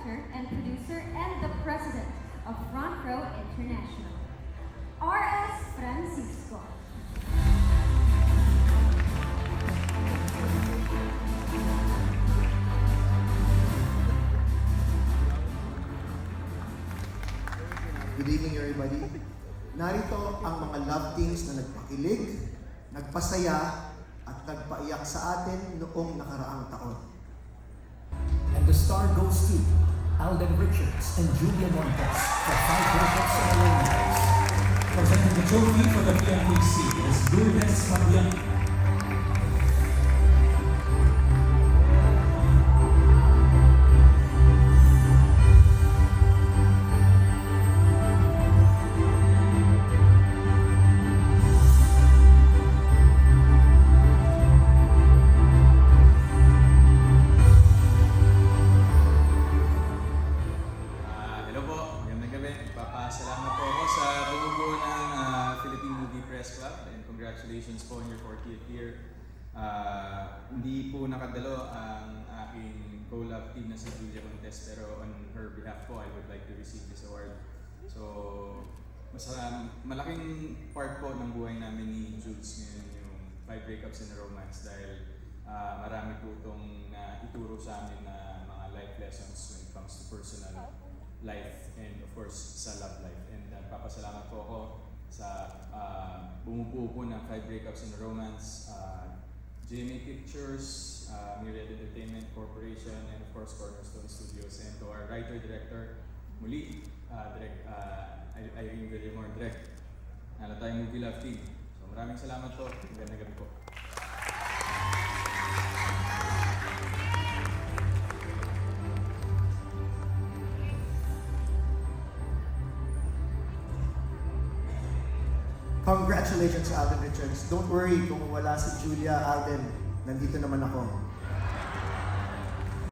director and producer and the president of Front Row International, R.S. Francisco. Good evening, everybody. Narito ang mga love teams na nagpakilig, nagpasaya, at nagpaiyak sa atin noong nakaraang taon. And the star goes to Alden Richards and Julia Montes for 5 breakups in a row. Presenting the trophy for the PMPC is Lourdes Fabian. Salamat po ako sa bumubuo ng Philippine Movie Press Club and congratulations po on your 40th year. Hindi po nakadalo ang aking co-love team na si Julia Montes, pero on her behalf po, I would like to receive this award. So, malaking part po ng buhay namin ni Jules ngayon yung 5 breakups in a romance dahil marami po itong ituro sa amin na mga life lessons when it comes to personal life and of course sa love life. And papasalamat po ako sa bumubuo po ng 5 breakups in a romance, GMA Pictures, Myriad Entertainment Corporation, and of course Cornerstone Studios, and to our writer-director muli, Irene Villamor, direct Nalatay Movie Love Team. So maraming salamat po, magandang gabi po. Congratulations, Alden Richards. Don't worry, kung wala si Julia, Alden, nandito naman ako.